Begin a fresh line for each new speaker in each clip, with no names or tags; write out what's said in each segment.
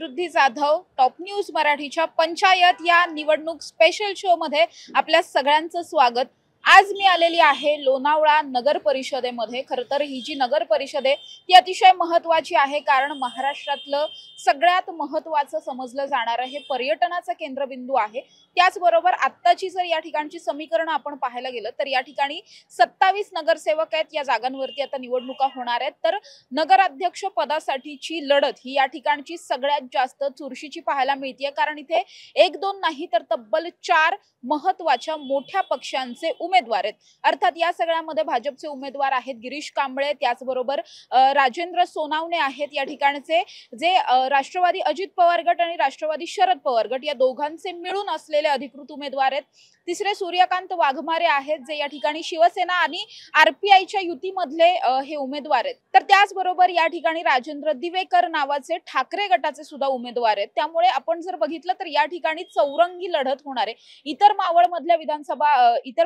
समृद्धी Jadhav top news मराठीच्या पंचायत या निवडणूक स्पेशल शो मध्ये आपल्या सगळ्यांचं स्वागत। आज मी आलेली आहे लोणावळा नगर परिषदेमध्ये। खरं तर ही जी नगर परिषद आहे ती अतिशय महत्त्वाची आहे, कारण महाराष्ट्रातलं सगळ्यात महत्त्वाचं समजलं जाणारं हे पर्यटनाचं केंद्रबिंदू आहे। त्याचबरोबर आत्ताची जर या ठिकाणची समीकरणं आपण पाहायला गेलं तर या ठिकाणी 27 नगरसेवक आहेत। या जागांवरती आता निवडणुका होणार आहेत, तर नगराध्यक्ष पदासाठीची लढत ही या ठिकाणची सगळ्यात जास्त चुरशीची पाहायला मिळते, कारण इथे एक दोन नाही तर तब्बल 4 महत्त्वाच्या मोठ्या पक्षांचे उमेदवार आहेत। अर्थात या सगळ्यामध्ये भाजपचे उमेदवार आहेत गिरीश कांबळे, त्याचबरोबर राजेंद्र सोनावणे आहेत या ठिकाणचे, जे राष्ट्रवादी अजित पवार गट आणि राष्ट्रवादी शरद पवार गट या दोघांचे मिळून असलेले अधिकृत उमेदवार आहेत। तिसरे सूर्यकांत वाघमारे आहेत, जे या ठिकाणी शिवसेना आणि आरपीआयच्या युतीमधले हे उमेदवार आहेत। तर त्याचबरोबर या ठिकाणी राजेंद्र दिवेकर नावाचे ठाकरे गटाचे सुद्धा उमेदवार आहेत। त्यामुळे आपण जर बघितलं तर या ठिकाणी चौरंगी लढत होणार आहे। इतर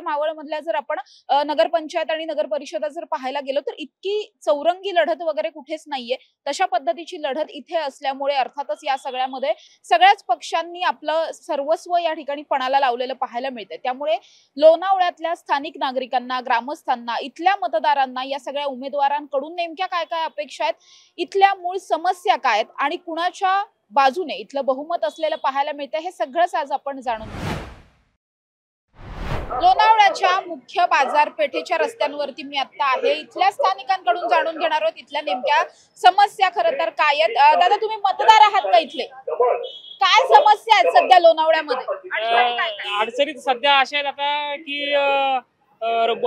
मावळमधल्या जर आपण नगरपंचायत आणि नगर परिषदा जर पाहायला गेलो तर इतकी चौरंगी लढत वगैरे कुठेच नाहीये। तशा पद्धतीची लढत इथे असल्यामुळे अर्थातच या सगळ्यामध्ये सगळ्याच पक्षांनी आपलं सर्वस्व या ठिकाणी पणाला लावलेलं पाहायला मिळतंय। त्यामुळे लोणावळ्यातल्या स्थानिक नागरिकांना, ग्रामस्थांना, इथल्या मतदारांना या सगळ्या उमेदवारांकडून नेमक्या काय काय अपेक्षा आहेत, इथल्या मूळ समस्या काय आहेत आणि कुणाच्या बाजूने इथलं बहुमत असलेलं पाहायला मिळतंय, हे सगळंच आज आपण जाणून घेणार। लोणावळ्याच्या मुख्य बाजारपेठेच्या रस्त्यांवरती मी आता आहे। इथल्या स्थानिकांकडून जाणून घेणार आहोत इथल्या नेमक्या समस्या खरं तर काय आहेत। दादा, तुम्ही मतदार आहात का इथले? काय समस्या आहेत सध्या लोणावळ्यामध्ये?
अडचणीत सध्या अशा आहेत आता की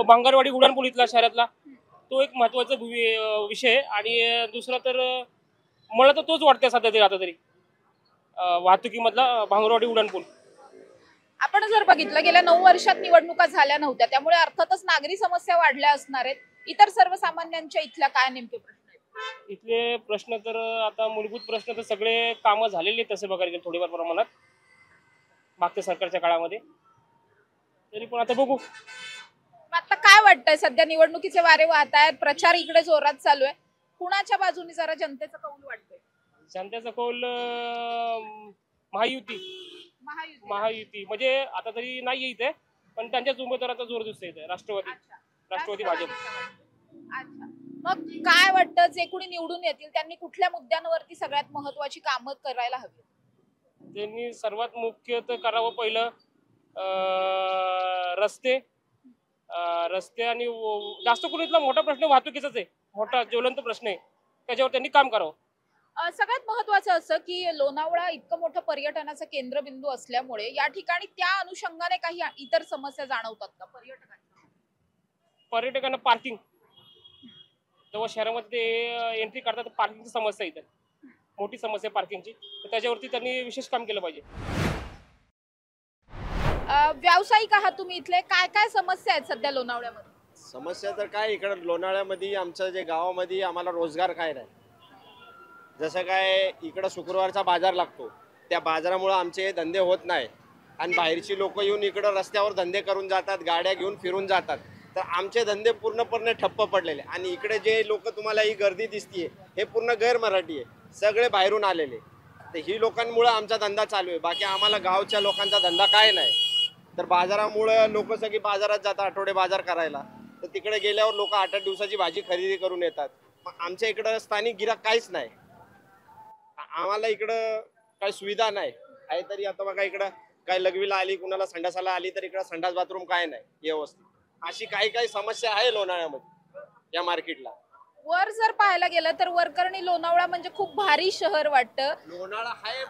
भांगरवाडी उड्डाणपूल इथला शहरातला तो एक महत्वाचा विषय, आणि दुसरा तर मला तर तोच वाटतंय सध्या तरी, आता तरी वाहतुकीमधला भांगरवाडी उड्डाणपूल।
आपण जर बघितलं गेल्या 9 वर्षात निवडणुका झाल्या नव्हत्या, त्यामुळे अर्थातच नागरी समस्या वाढल्या असणार आहेत। इतर सर्वसामान्यांच्या इथल्या काय नेमके प्रश्न आहेत?
इथले प्रश्न तर आता मूलभूत प्रश्न तर सगळे कामं झालेले तसे बघायला गेले थोडेफार प्रमाणात मागच्या सरकारच्या काळामध्ये, तरी पण आता बघू।
आता काय वाटतंय, सध्या निवडणुकीचे वारे वाहत आहेत, प्रचार इकडे जोरात चालू आहे, कुणाच्या बाजूने जरा जनतेचा कौल वाटतोय?
जनतेचा कौल महायुती म्हणजे आता तरी नाही इथे, पण त्यांच्याच उमेदवाराचा जोर दिसतोय इथे, राष्ट्रवादी भाजप।
अच्छा, मग काय वाटतं जे कोणी निवडून येतील त्यांनी कुठल्या मुद्द्यांवरती सगळ्यात महत्त्वाची कामं करायला हवी?
त्यांनी सर्वात मुख्य तर करावं पहिलं रस्ते आणि जास्त करून इथला मोठा प्रश्न वाहतुकीचाच आहे, मोठा ज्वलंत प्रश्न आहे, त्याच्यावर त्यांनी काम करावं।
सगळ्यात महत्त्वाचं असं की लोणावळा इतकं मोठं पर्यटनाचं केंद्रबिंदू असल्यामुळे या ठिकाणी त्या अनुषंगाने काही इतर समस्या जाणवतात का
पर्यटकांना? पार्किंग, जेव्हा शहरामध्ये एंट्री करतात तर पार्किंगची समस्या इथे मोठी समस्या पार्किंगची, तर त्याच्यावरती त्यांनी विशेष काम केलं पाहिजे।
व्यावसायिक आहात तुम्ही इथले, काय काय समस्या आहेत सध्या लोणावळ्यामध्ये?
समस्या तर काय, इकडे लोणावळ्यामध्ये आमच्या जे गावामध्ये आम्हाला रोजगार काय नाही। जसं काय इकडं शुक्रवारचा बाजार लागतो, त्या बाजारामुळे आमचे धंदे होत नाही, आणि बाहेरची लोक येऊन इकडं रस्त्यावर धंदे करून जातात, गाड्या घेऊन फिरून जातात, तर आमचे धंदे पूर्णपणे ठप्प पडलेले। आणि इकडे जे लोक तुम्हाला ही गर्दी दिसतीये हे पूर्ण गैर मराठी आहे, सगळे बाहेरून आलेले, तर ही लोकांमुळे आमचा धंदा चालू आहे। बाकी आम्हाला गावच्या लोकांचा धंदा काय नाही। तर बाजारामुळे लोक सगळी बाजारात जातात आठवडे बाजार करायला, तर तिकडे गेल्यावर लोक 8-8 दिवसाची भाजी खरेदी करून येतात। मग आमच्या इकडं स्थानिक गिराक काहीच नाही, आम्हाला इकडं काही सुविधा नाही आहे। तरी आता बघा इकडं काय लघवीला आली, कुणाला संडासाला आली तर इकडं संडास बाथरूम काय नाही व्यवस्थित, अशी काही समस्या आहे लोणावळ्यामध्ये या मार्केटला।
वर जर पाहायला गेलं तर वरकरणी लोणावळा म्हणजे खूप भारी शहर वाटतं।
लोणावळा आहे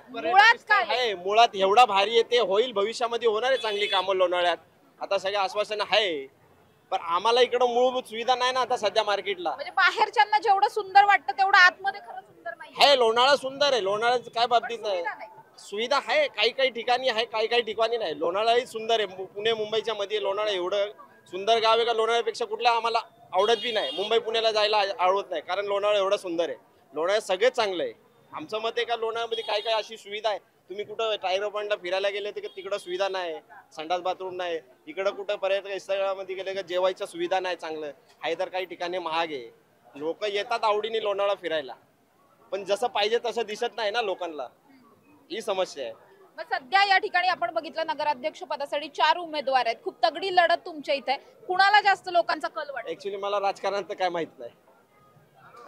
मुळात एवढा भारी आहे, ते होईल भविष्यामध्ये होणार आहे चांगली कामं लोणावळ्यात, आता सगळे आश्वासन आहे, पण आम्हाला इकडं मूलभूत सुविधा नाही ना आता सध्या मार्केटला।
म्हणजे बाहेरच्यांना जेवढं सुंदर वाटतं तेवढं आतमध्ये खरं सुंदर नाही
आहे। लोणावळा सुंदर आहे, लोणावळ्याचं काय बाबतीत नाही, सुविधा आहे, काही ठिकाणी आहे, काही ठिकाणी नाही। लोणावळाही सुंदर आहे, पुणे मुंबईच्या मध्ये लोणावळा एवढं सुंदर गाव आहे का लोणावळ्यापेक्षा कुठल्या आम्हाला आवडत बी नाही, मुंबई पुण्याला जायला आवडत नाही, कारण लोणावळा एवढं सुंदर आहे। लोणावळ्यात सगळं चांगलं आहे, आमचं मत आहे का लोणावळ्यामध्ये काय अशी सुविधा आहे, तुम्ही कुठं टायर पॉइंटला फिरायला गेले तर तिकडं सुविधा नाही, संडास बाथरूम नाही, इकडं कुठं पर्यटक स्थळामध्ये गेले का जेवायच्या सुविधा नाही चांगलं आहे, तर काही ठिकाणी महाग आहे। लोक येतात आवडीने लोणावळा फिरायला, पण जसं पाहिजे तसं दिसत नाही ना लोकांना। ही समस्या आहे.
मग सध्या या ठिकाणी आपण बघितलं नगराध्यक्ष पदासाठी 4 उमेदवार आहेत. खूप तगडी लढत तुमच्या इथे आहे. कुणाला जास्त लोकांचा कल वाटतो?
ऍक्च्युली मला राजकारण तर काय माहित नाही.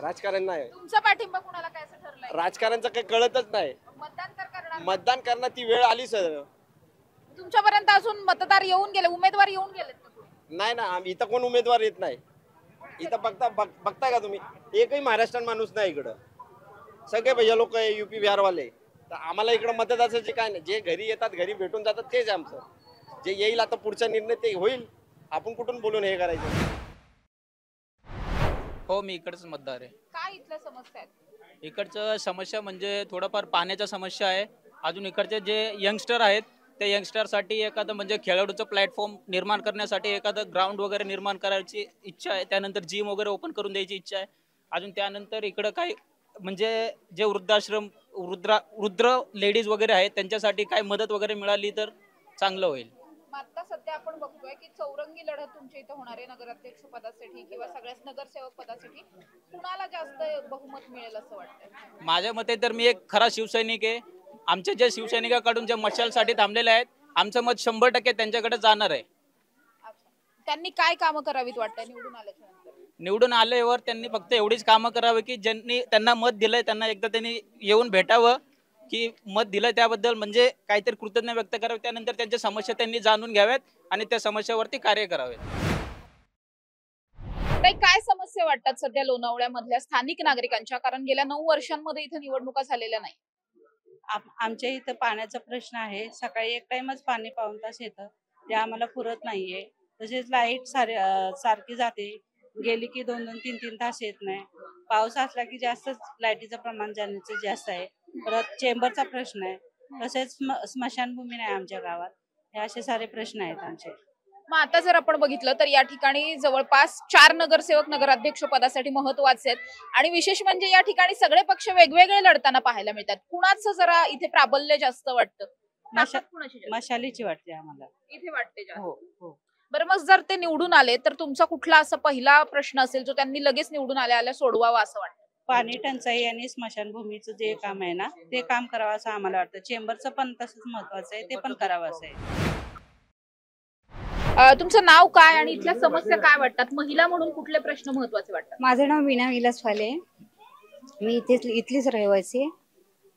राजकारण नाही,
तुमचा पाठिंबा कुणाला काय असं ठरलंय?
राजकारणचं काही कळतच नाही.
मतदान तर करणार.
मतदान करणार ती वेळ आली सर.
तुमच्यापर्यंत अजून मतदार येऊन गेले, उमेदवार येऊन गेलेत का कोणी?
नाही ना, इथं कोण उमेदवार येत नाही. इथं बघताय का तुम्ही, एकही महाराष्ट्रात माणूस नाही इकडं. सगळे भैया लोक आहे युपी बिहारवाले. तर आम्हाला इकडं मतदाराचे काय नाही, जे घरी येतात घरी भेटून जातात तेच आहे आमचं. जे येईल आता पुढचा निर्णय ते होईल. आपण कुठून बोलून हे करायचं?
हो, मी इकडचं मतदार आहे.
काय इथल्या समस्या आहेत?
इकडचं समस्या म्हणजे थोडंफार पाण्याच्या समस्या आहे. अजून इकडचे जे यंगस्टर आहेत त्या यंगस्टरसाठी एखादं म्हणजे खेळाडूचं प्लॅटफॉर्म निर्माण करण्यासाठी एखादं ग्राउंड वगैरे निर्माण करायची इच्छा आहे. त्यानंतर जिम वगैरे ओपन करून द्यायची इच्छा आहे. अजून त्यानंतर इकडं काही म्हणजे जे वृद्धाश्रम वृद्ध लेडीज वगैरे आहेत त्यांच्यासाठी काय मदत वगैरे मिळाली तर चांगलं होईल.
मग आता सध्या आपण बघतोय की चौरंगी लढत तुमच्या इथे होणार आहे नगराध्यक्ष पदासाठी किंवा सगळ्याच नगरसेवक पदासाठी. कुणाला जास्त बहुमत मिळेल असं वाटतंय?
माझ्या मते तर मी एक खरा शिवसैनिक आहे. आमच्या ज्या शिवसैनिकाकडून ज्या मशालसाठी थांबलेले आहेत आमचं मत 100% त्यांच्याकडे जाणार आहे.
अच्छा. त्यांनी काय कामं करावीत वाटतंय निवडून आल्याच्या नंतर?
निवडून आल्यावर त्यांनी फक्त एवढीच कामं करावी की ज्यांनी त्यांना मत दिलंय त्यांना एकदा त्यांनी येऊन भेटावं की मत दिलंय त्याबद्दल म्हणजे काहीतरी कृतज्ञता व्यक्त करावी. त्यानंतर त्यांच्या समस्या त्यांनी जाणून घ्याव्यात आणि त्या समस्यावरती कार्य करावे.
ताई, काय समस्या वाटतात सध्या लोणावळ्यामधल्या स्थानिक नागरिकांच्या? कारण गेल्या 9 वर्षांमध्ये इथे निवडणुका झालेल्या नाही.
आमच्या इथं पाण्याचा प्रश्न आहे. सकाळी एक टाइमच पाणी पाऊण तास येतं, ते आम्हाला पुरत नाहीये. तसेच लाईट सारखी जाते, गेली की 2-2, 3-3 तास येत नाही. पाऊस असला की जास्तच लाईटीचं प्रमाण जाण्याचं जास्त आहे. परत चेंबरचा प्रश्न आहे. तसेच स्मशानभूमी नाही आमच्या गावात. हे असे सारे प्रश्न आहेत आमचे.
मग आता जर आपण बघितलं तर या ठिकाणी जवळपास 4 नगरसेवक नगराध्यक्ष पदासाठी महत्वाचे आहेत आणि विशेष म्हणजे या ठिकाणी सगळे पक्ष वेगवेगळे लढताना पाहायला मिळतात. कुणाचं जरा इथे प्राबल्य जास्त वाटतं? ताकद कुणाची जास्त?
मशालीची वाटते आम्हाला.
इथे वाटते जास्त.
हो हो.
बरं, मग जर ते निवडून आले तर तुमचा कुठला असा पहिला प्रश्न असेल जो त्यांनी लगेच निवडून आल्या सोडवावा असं वाटतं?
पाणी टंचाई आणि स्मशानभूमीचं जे काम आहे ना ते काम करावं असं आम्हाला वाटतं. चेंबरचं पण तसंच महत्वाचं आहे, ते पण करावं असं आहे.
तुमचं नाव काय आणि इथल्या समस्या काय वाटतात? महिला म्हणून कुठले प्रश्न महत्वाचे वाटतात?
माझं नाव वीणा विलास फाले. मी इथलीच रहिवासी आहे.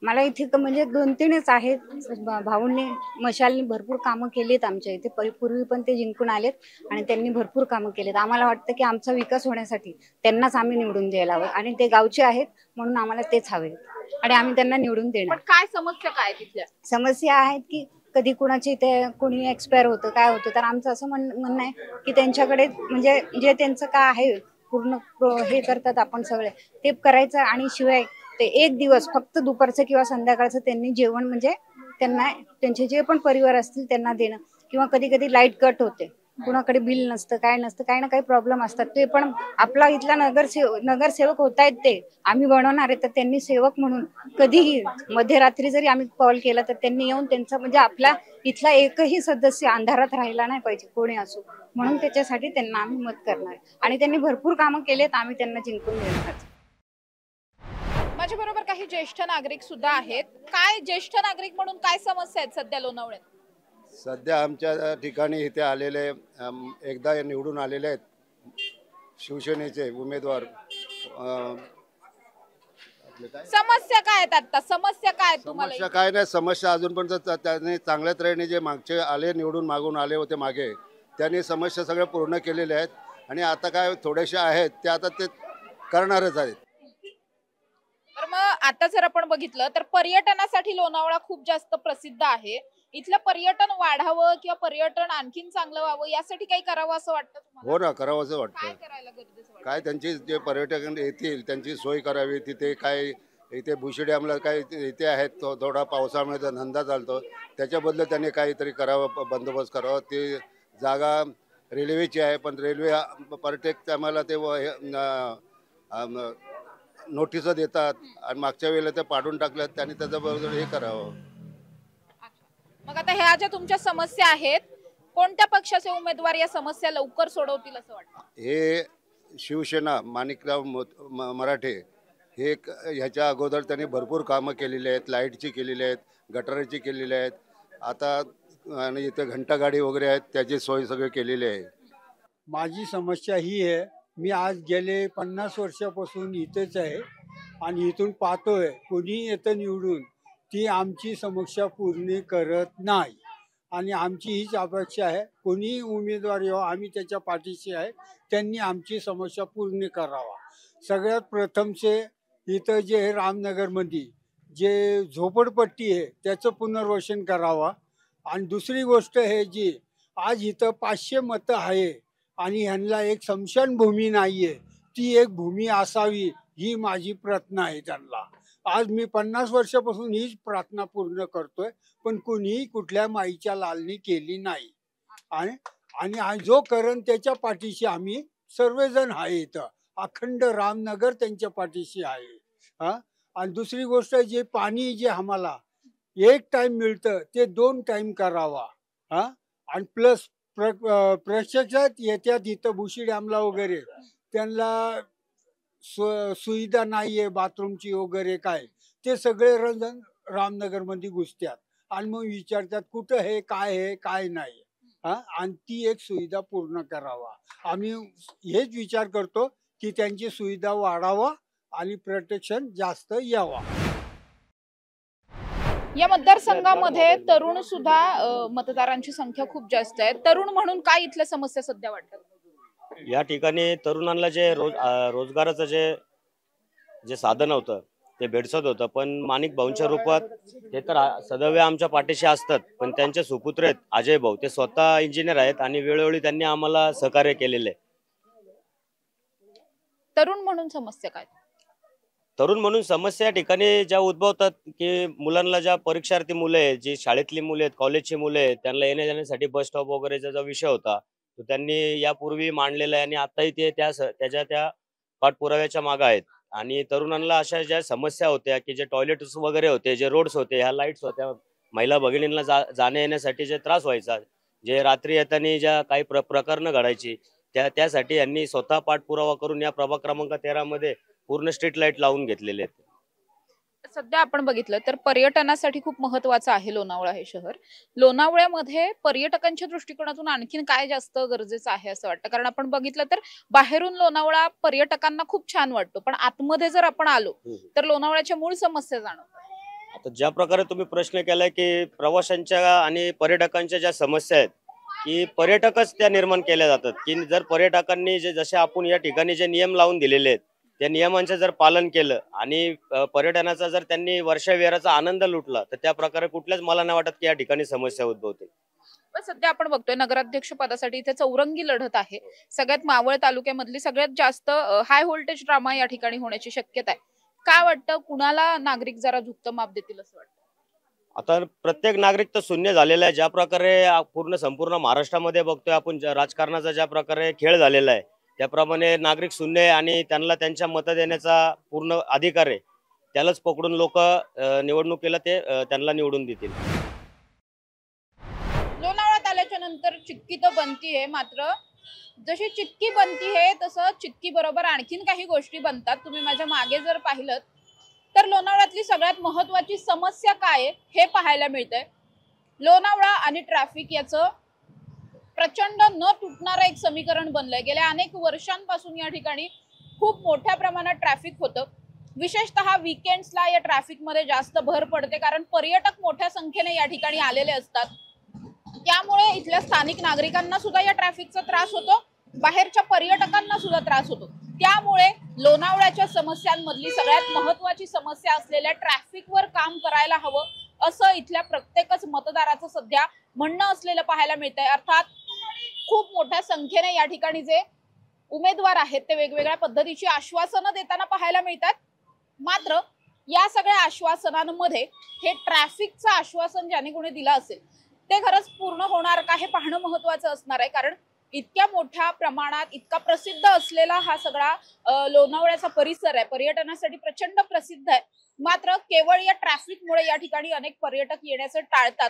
मला इथे म्हणजे 2-3च आहेत. भाऊंनी मशालनी भरपूर कामं केलीत आमच्या इथे. पूर्वी पण ते जिंकून आलेत आणि त्यांनी भरपूर कामं केलीत. आम्हाला वाटतं की आमचा विकास होण्यासाठी त्यांनाच आम्ही निवडून द्यायला हवं आणि ते गावचे आहेत म्हणून आम्हाला तेच हवे आणि आम्ही त्यांना निवडून देणार.
पण काय समस्या काय तिथल्या?
समस्या आहेत की कधी कुणाची ते कोणी एक्सपायर होतं काय होतं, तर आमचं असं म्हणणं आहे की त्यांच्याकडे म्हणजे जे त्यांचं काय आहे पूर्ण हे करतात आपण सगळे ते करायचं आणि शिवाय ते एक दिवस फक्त दुपारचं किंवा संध्याकाळचं त्यांनी जेवण म्हणजे त्यांना त्यांचे जे पण परिवार असतील त्यांना देणं. किंवा कधी कधी लाईट कट होते, कुणाकडे बिल नसतं काय नसतं, काही ना काही प्रॉब्लेम असतात. ते पण आपला इथला नगरसेवक होत आहेत ते आम्ही बनवणार आहे, तर त्यांनी सेवक म्हणून कधीही मध्यरात्री जरी आम्ही कॉल केला तर त्यांनी येऊन त्यांचा म्हणजे आपला इथला एकही सदस्य अंधारात राहिला नाही पाहिजे कोणी असो, म्हणून त्याच्यासाठी त्यांना आम्ही मत करणार आणि त्यांनी भरपूर कामं केलेत. आम्ही त्यांना जिंकून देणार.
माझ्या बरोबर काही ज्येष्ठ नागरिक सुद्धा आहेत. काय ज्येष्ठ नागरिक म्हणून काय समस्या आहेत सध्या लोणावळ्यात?
सध्या आमच्या ठिकाणी इथे आलेले एकदा निवडून आलेले आहेत शिवसेनेचे उमेदवार.
समस्या काय आहेत आता? समस्या काय तुम्हाला?
समस्या काय नाही, समस्या अजूनपर्यंत त्यांनी चांगल्या तऱ्हेने जे मागचे आले निवडून मागून आले होते मागे त्यांनी समस्या सगळ्या पूर्ण केलेल्या आहेत आणि आता काय थोडेसे आहेत ते आता ते करणारच आहेत.
तर मग आता जर आपण बघितलं तर पर्यटनासाठी लोणावळा खूप जास्त प्रसिद्ध आहे. इथलं पर्यटन वाढावं किंवा पर्यटन आणखीन चांगलं व्हावं यासाठी काही करावं असं वाटतं तुम्हाला?
हो ना, करावं असं
काय
वाटतं.
करायला गरजेचं वाटतं?
काय त्यांची जे पर्यटक येतील त्यांची सोय करावी. तिथे काय इथे भुशी डॅमला काय इथे आहेत थोडा पावसामुळे धंदा चालतो त्याच्याबद्दल त्यांनी काहीतरी करावं, बंदोबस्त करावा. ती जागा रेल्वेची आहे पण रेल्वे पर्यटक आम्हाला ते नोटिस देतात आणि मागच्या वेळेला ते पाडून टाकल्यात त्यांनी त्याच्याबरोबर हे करावं.
मग आता ह्या ज्या तुमच्या समस्या आहेत कोणत्या पक्षाचे उमेदवार या समस्या लवकर सोडवतील असं वाटतं?
हे शिवसेना माणिकराव मराठे हे ह्याच्या अगोदर त्यांनी भरपूर कामं केलेली आहेत, लाईटची केलेली आहेत, गटाराची केलेली आहेत. आता आणि इथे घंटागाडी वगैरे आहेत त्याची सोय सगळी केलेली आहे.
माझी समस्या ही आहे, मी आज गेले 50 वर्षापासून इथेच आहे आणि इथून पाहतोय कोणी येतं निवडून ती आमची समस्या पूर्ण करत नाही आणि आमची हीच अपेक्षा आहे कोणी उमेदवार यावा, आम्ही त्याच्या पाठीशी आहे, त्यांनी आमची समस्या पूर्ण करावा. सगळ्यात प्रथमचे इथं जे रामनगरमध्ये जे झोपडपट्टी आहे त्याचं पुनर्वसन करावा आणि दुसरी गोष्ट आहे जी आज इथं 500 मतं आहे आणि ह्यांना एक स्मशानभूमी नाही आहे, ती एक भूमी असावी ही माझी प्रार्थना आहे त्यांना. आज मी 50 वर्षापासून हीच प्रार्थना पूर्ण करतोय पण कुणीही कुठल्या माईच्या लालनी केली नाही आणि जो करण त्याच्या पाठीशी आम्ही सर्वजण आहे. इथं अखंड रामनगर त्यांच्या पाठीशी आहे. आणि दुसरी गोष्ट जे पाणी जे आम्हाला एक टाइम मिळतं ते 2 टाइम करावा. आणि प्लस प्रत्यक्षात येत्यात इथं बुशी डॅमला वगैरे त्यांना सुविधा नाही आहे बाथरूमची वगैरे काय, ते सगळे जण रामनगरमध्ये घुसतात आणि मग विचारतात कुठं हे काय नाही. आणि ती एक सुविधा पूर्ण करावा. आम्ही हेच विचार करतो की त्यांची सुविधा वाढावा आणि प्रोटेक्शन जास्त यावा.
या मतदारसंघामध्ये तरुण सुद्धा मतदारांची संख्या खूप जास्त आहे. तरुण म्हणून काय इथल्या समस्या सध्या वाटतात?
या ठिकाणी तरुणांना जे रोजगाराचं जे साधन होतं ते भेडसत होतं, पण माणिक भाऊंच्या रूपात ते तर सदैव आमच्या पाठीशी असतात. पण त्यांचे सुपुत्र आहेत अजय भाऊ, ते स्वतः इंजिनियर आहेत आणि वेळोवेळी त्यांनी आम्हाला सहकार्य केलेले आहे.
तरुण म्हणून समस्या काय?
तरुण म्हणून समस्या या ठिकाणी ज्या उद्भवतात की मुलांना ज्या परीक्षार्थी मुलं आहेत, जी शाळेतली मुले आहेत, कॉलेजची मुले आहेत, त्यांना येण्या जाण्यासाठी बस स्टॉप वगैरेचा जो विषय होता तो त्यांनी यापूर्वी मांडलेला आहे आणि आताही ते त्या पाठपुराव्याच्या मागे आहेत. आणि तरुणांना अशा ज्या समस्या होत्या की जे टॉयलेट्स वगैरे होते, जे रोड्स होते, ह्या लाईट्स होत्या, महिला भगिनींना जाण्या येण्यासाठी जे त्रास व्हायचा, जे रात्री येताना ज्या काही प्रकरणं घडायची त्यासाठी यांनी स्वतः पाठपुरावा करून या प्रभाग क्रमांक 13 मध्ये पूर्ण स्ट्रीट लाईट लावून घेतलेले आहेत.
सध्या आपण बघितलं तर पर्यटनासाठी खूप महत्वाचं आहे लोणावळा हे शहर. लोणावळ्यामध्ये पर्यटकांच्या दृष्टिकोनातून आणखीन काय जास्त गरजेचं आहे असं वाटतं? कारण आपण बघितलं तर बाहेरून लोणावळा पर्यटकांना खूप छान वाटतो, पण आतमध्ये जर आपण आलो तर लोणावळ्याच्या मूळ समस्या जाणवतात.
आता ज्या प्रकारे तुम्ही प्रश्न केलाय की प्रवाशांच्या आणि पर्यटकांच्या ज्या समस्या आहेत की पर्यटकच त्या निर्माण केल्या जातात, की जर पर्यटकांनी जसे आपण या ठिकाणी जे नियम लावून दिलेले आहेत त्या नियमांचं जर पालन केलं आणि पर्यटनाचा जर त्यांनी वर्षाविहाराचा आनंद लुटला तर त्या प्रकारे कुठल्याच मला नाही वाटत की या ठिकाणी समस्या उद्भवते.
सध्या आपण बघतोय नगराध्यक्ष पदासाठी इथे चौरंगी लढत आहे. सगळ्यात मावळ तालुक्यामधली सगळ्यात जास्त हाय व्होल्टेज ड्रामा या ठिकाणी होण्याची शक्यता आहे. काय वाटतं, कुणाला नागरिक जरा झुकतं माप देतील असं वाटतं?
आता प्रत्येक नागरिक तर शून्य झालेला आहे. ज्या प्रकारे संपूर्ण महाराष्ट्रामध्ये बघतोय आपण राजकारणाचा ज्या प्रकारे खेळ झालेला आहे त्याप्रमाणे नागरिक शून्य आहे आणि त्यांना त्यांच्या मत देण्याचा पूर्ण अधिकार आहे. त्यालाच पकडून लोक निवडणुकीला त्यांना निवडून देतील.
लोणावळ्यात आल्याच्या नंतर चिक्की तर बनती आहे, मात्र जशी चिक्की बनती आहे तसं चिक्की बरोबर आणखीन काही गोष्टी बनतात. तुम्ही माझ्या मागे जर पाहिलं तर लोणावळ्यातली सगळ्यात महत्वाची समस्या काय आहे हे पाहायला मिळतंय. लोणावळा आणि ट्रॅफिक याचं प्रचंड न तुटणारं एक समीकरण बनलंय. गेल्या अनेक वर्षांपासून या ठिकाणी खूप मोठ्या प्रमाणात ट्रॅफिक होतं. विशेषतः वीकेंड्सला या ट्रॅफिकमध्ये जास्त भर पडते, कारण पर्यटक मोठ्या संख्येने या ठिकाणी आलेले असतात. त्यामुळे इथल्या स्थानिक नागरिकांना सुद्धा या ट्रॅफिकचा त्रास होतो, बाहेरच्या पर्यटकांना सुद्धा त्रास होतो. त्यामुळे लोणावळ्याच्या समस्यांमधली सगळ्यात महत्वाची समस्या असलेल्या ट्रॅफिकवर काम करायला हवं असं इथल्या प्रत्येकच मतदाराचं सध्या म्हणणं असलेलं पाहायला मिळतंय. अर्थात खूप मोठ्या संख्येने या ठिकाणी जे उमेदवार आहेत ते वेगवेगळ्या पद्धतीची आश्वासनं देताना पाहायला मिळतात. मात्र या सगळ्या आश्वासनांमध्ये हे ट्रॅफिकचं आश्वासन ज्याने कोणी दिलं असेल ते खरंच पूर्ण होणार का हे पाहणं महत्वाचं असणार आहे. कारण इतक्या मोठ्या प्रमाणात इतका प्रसिद्ध असलेला हा सगळा लोणावळ्याचा परिसर आहे, पर्यटनासाठी प्रचंड प्रसिद्ध आहे. मात्र केवळ या ट्रॅफिकमुळे या ठिकाणी अनेक पर्यटक येण्याचं टाळतात.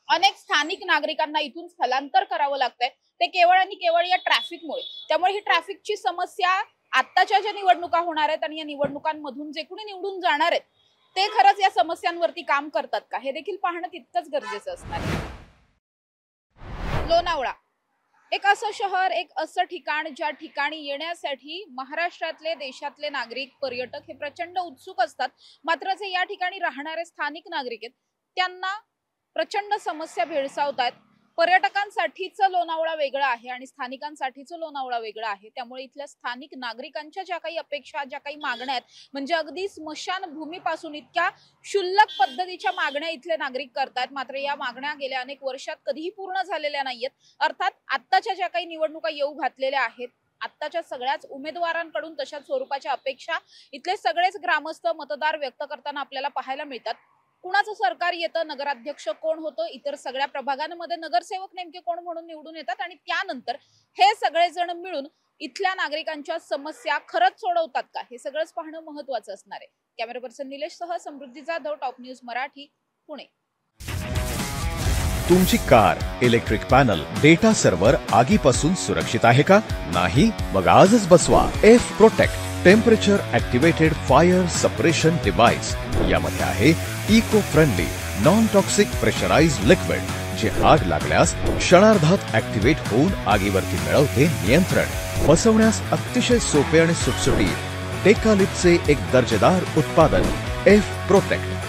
अनेक स्थानिक नागरिकांना इथून स्थलांतर करावं लागतंय ते केवळ आणि केवळ या ट्रॅफिकमुळे. त्यामुळे ही ट्रॅफिकची समस्या आत्ताच्या ज्या निवडणुका होणार आहेत आणि या निवडणुकांमधून जे कोणी निवडून जाणार आहेत ते खरंच या समस्यांवरती काम करतात का हे देखील पाहणं तितकंच गरजेचं असणार आहे. लोणावळा एक असं शहर, एक असं ठिकाण ज्या ठिकाणी येण्यासाठी महाराष्ट्रातले, देशातले नागरिक, पर्यटक हे प्रचंड उत्सुक असतात. मात्र जे या ठिकाणी राहणारे स्थानिक नागरिक आहेत त्यांना प्रचंड समस्या भेडसावतात. पर्यटकांसाठीचं लोणावळा वेगळं आहे आणि स्थानिकांसाठीचं लोणावळा वेगळं आहे. त्यामुळे इथल्या स्थानिक नागरिकांच्या ज्या काही अपेक्षा, ज्या काही मागण्या आहेत, म्हणजे अगदी स्मशानभूमीपासून इतक्या क्षुल्लक पद्धतीच्या मागण्या इथले नागरिक करतात. मात्र या मागण्या गेल्या अनेक वर्षात कधीही पूर्ण झालेल्या नाहीयेत. अर्थात आत्ताच्या ज्या काही निवडणुका येऊ घातलेल्या आहेत, आत्ताच्या सगळ्याच उमेदवारांकडून तशाच स्वरूपाच्या अपेक्षा इथले सगळेच ग्रामस्थ, मतदार व्यक्त करताना आपल्याला पाहायला मिळतात. कुणाचं सरकार येतं, नगराध्यक्ष कोण होतं, इतर सगळ्या प्रभागांमध्ये नगरसेवक नेमके कोण म्हणून निवडून येतात आणि त्यानंतर हे सगळेजण मिळून इथल्या नागरिकांच्या समस्या खरंच सोडवतात का, हे सगळंच पाहणं महत्त्वाचं असणार आहे. कॅमेरा पर्सन निलेश सह समृद्धी जाधव, टॉप न्यूज मराठी, पुणे.
तुमची car, electric panel, data server आगीपासून सुरक्षित आहे का? नाही? मग आजच बसवा F protect temperature activated fire suppression device. यामध्ये आहे eco friendly non toxic pressurised liquid, जे आग लागल्यास क्षणार्धात ऍक्टिव्हेट होऊन आगीवरती मिळवते नियंत्रण. बसवण्यास अतिशय सोपे आणि सुटसुटीत. टेकालिपचे एक दर्जेदार उत्पादन एफ प्रोटेक्ट.